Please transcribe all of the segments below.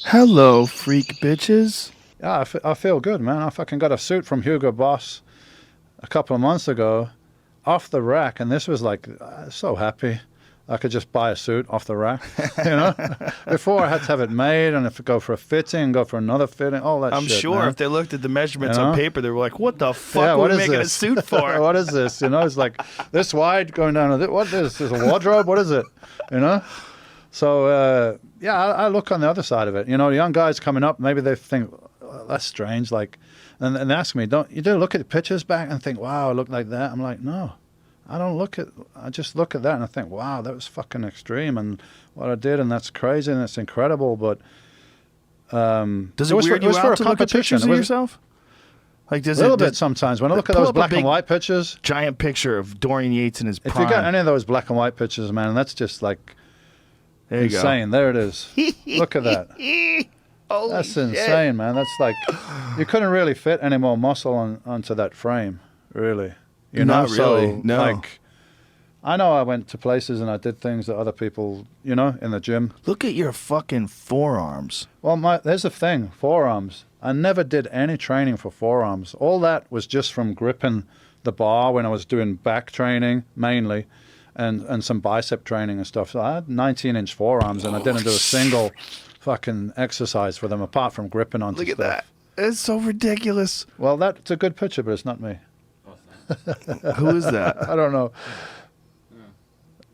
Hello, freak bitches. Yeah, I feel good, man. I fucking got a suit from Hugo Boss a couple of months ago off the rack, and this was like, so happy. I could just buy a suit off the rack, you know? Before I had to have it made and go for a fitting, go for another fitting, all that I'm shit, sure man. if they looked at the measurements You know? on paper, they were like, what the fuck Yeah, are what we is making this? a suit for? What is this? You know, it's like this wide going down. What is this? Is a wardrobe? What is it? You know? So, yeah, I look on the other side of it. You know, young guys coming up, maybe they think, oh, that's strange. Like, and they ask me, don't you look at the pictures back and think, wow, I look like that? I'm like, no. I just look at that and I think, wow, that was fucking extreme and what I did, and that's crazy and it's incredible. But does it weird you out to look at pictures of yourself? Like, does a little bit sometimes when I look at those black and white pictures. Giant picture of Dorian Yates in his prime. If you got any of those black and white pictures, man, that's just like insane. There it is. Look at that. That's insane, man. That's like you couldn't really fit any more muscle onto that frame, really. You know, not really. so, no. Like, I know I went to places and I did things that other people, you know, in the gym. Look at your fucking forearms. Well, there's the thing, forearms. I never did any training for forearms. All that was just from gripping the bar when I was doing back training mainly and some bicep training and stuff. So I had 19-inch forearms and I didn't do a single fucking exercise for them apart from gripping onto stuff. Look at that. It's so ridiculous. Well, that's a good picture, but it's not me. Who is that? I don't know.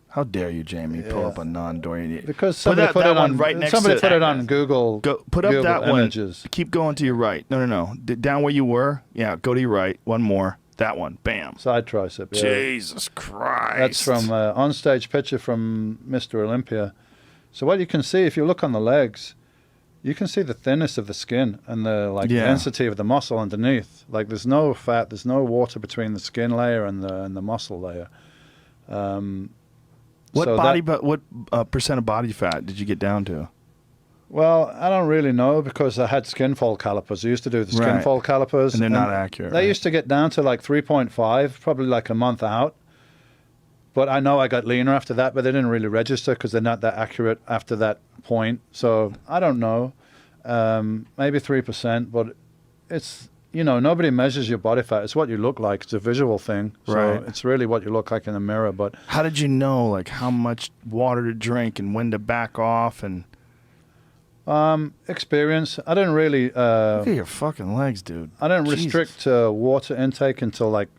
How dare you, Jamie, pull up a non-Dorian Yates? Because somebody put it on right next somebody to put it on Google. Put up Google that images. one. Keep going to your right. No. Down where you were. Yeah, go to your right. One more. That one. Bam. Side tricep. Yeah. Jesus Christ. That's from onstage picture from Mr. Olympia. So what you can see if you look on the legs, you can see the thinness of the skin and the density of the muscle underneath. Like there's no fat, there's no water between the skin layer and the muscle layer. What percent of body fat did you get down to? Well, I don't really know because I had skin fold calipers. I used to do the skin fold calipers. And they're not accurate. They used to get down to like 3.5, probably like a month out. But I know I got leaner after that, but they didn't really register because they're not that accurate after that point. So I don't know, maybe 3%, but it's, you know, nobody measures your body fat. It's what you look like. It's a visual thing. So it's really what you look like in the mirror. But how did you know, like, how much water to drink and when to back off and... experience. I didn't really... look at your fucking legs, dude. I didn't restrict water intake until like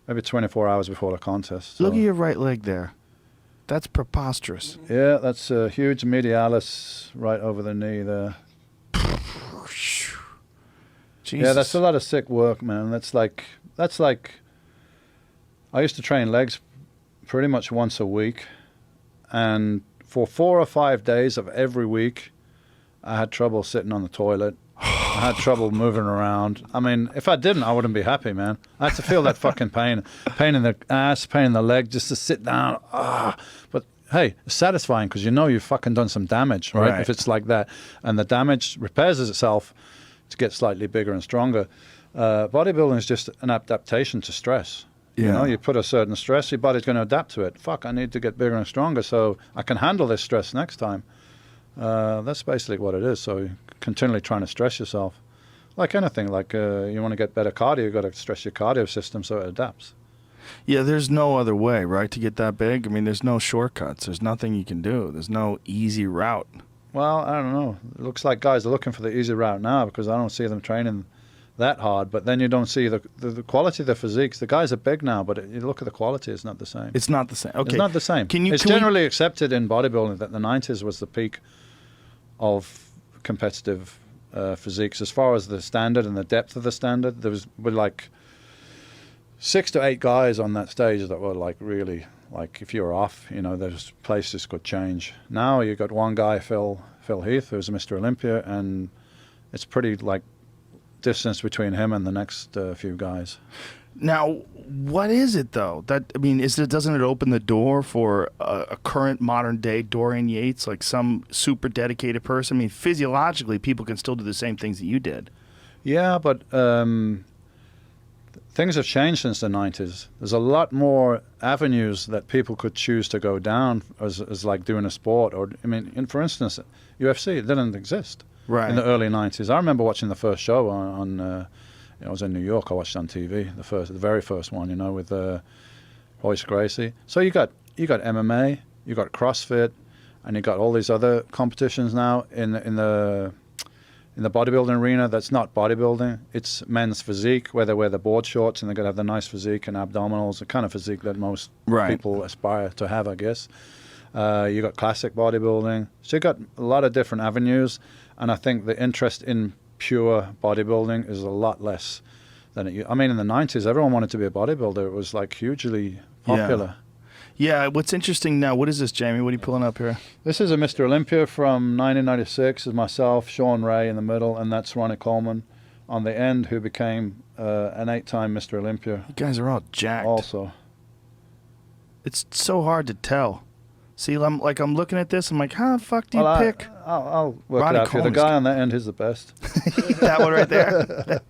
maybe 24 hours before the contest. So. Look at your right leg there. That's preposterous. Yeah, that's a huge medialis right over the knee there. Jesus. Yeah, that's a lot of sick work, man. That's like I used to train legs pretty much once a week, and for 4 or 5 days of every week, I had trouble sitting on the toilet. I had trouble moving around. I mean, if I didn't, I wouldn't be happy, man. I had to feel that fucking pain in the ass, pain in the leg, just to sit down. But hey, it's satisfying because you know you've fucking done some damage, right? If it's like that, and the damage repairs itself to get slightly bigger and stronger. Bodybuilding is just an adaptation to stress. Yeah. You know, you put a certain stress, your body's going to adapt to it. Fuck, I need to get bigger and stronger so I can handle this stress next time. That's basically what it is. So you're continually trying to stress yourself. Like anything, like you want to get better cardio, you've got to stress your cardio system so it adapts. Yeah, there's no other way, right, to get that big? I mean, there's no shortcuts. There's nothing you can do. There's no easy route. Well, I don't know. It looks like guys are looking for the easy route now because I don't see them training that hard. But then you don't see the quality of the physiques. The guys are big now, but you look at the quality, it's not the same. It's not the same. Okay. It's not the same. It's generally accepted in bodybuilding that the 90s was the peak of competitive physiques. As far as the standard and the depth of the standard, there were like 6 to 8 guys on that stage that were like really... Like if you're off, you know, those places could change. Now you got one guy, Phil Heath, who's Mr. Olympia, and it's pretty like distance between him and the next few guys. Now, what is it though? Doesn't it open the door for a current modern day Dorian Yates, like some super dedicated person? I mean, physiologically, people can still do the same things that you did. Yeah, but things have changed since the 90s. There's a lot more avenues that people could choose to go down as like doing a sport. Or I mean, for instance, UFC, it didn't exist Right. in the early 90s. I remember watching the first show on I was in New York. I watched it on TV, the very first one, you know, with Royce Gracie. So you got MMA, you got CrossFit, and you got all these other competitions now in the bodybuilding arena. That's not bodybuilding. It's men's physique, where they wear the board shorts and they're gonna have the nice physique and abdominals, the kind of physique that most people aspire to have, I guess. You got classic bodybuilding. So you got a lot of different avenues, and I think the interest in pure bodybuilding is a lot less than it. I mean, in the 90s, everyone wanted to be a bodybuilder. It was like hugely popular. Yeah. What's interesting now? What is this, Jamie? What are you pulling up here? This is a Mr. Olympia from 1996. Is myself, Sean Ray in the middle, and that's Ronnie Coleman on the end, who became an 8-time Mr. Olympia. You guys are all jacked. Also, It's so hard to tell. See, I'm looking at this. I'm like, how the fuck do you well, pick I'll work Ronnie it out for you. The Coleman's guy on that end is the best. that one right there?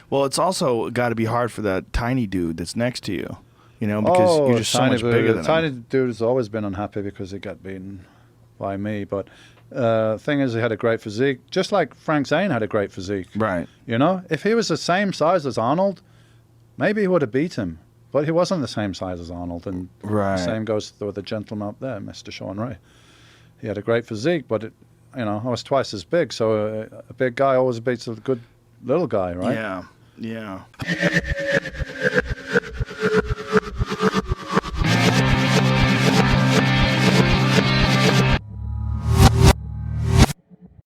Well, it's also got to be hard for that tiny dude that's next to you, you know, because you're just so much bigger than him. The tiny dude has always been unhappy because he got beaten by me. But thing is, he had a great physique, just like Frank Zane had a great physique. Right. You know, if he was the same size as Arnold, maybe he would have beat him. But he wasn't the same size as Arnold, and the same goes with the gentleman up there, Mr. Sean Ray. He had a great physique, but I was twice as big, so a big guy always beats a good little guy, right? Yeah.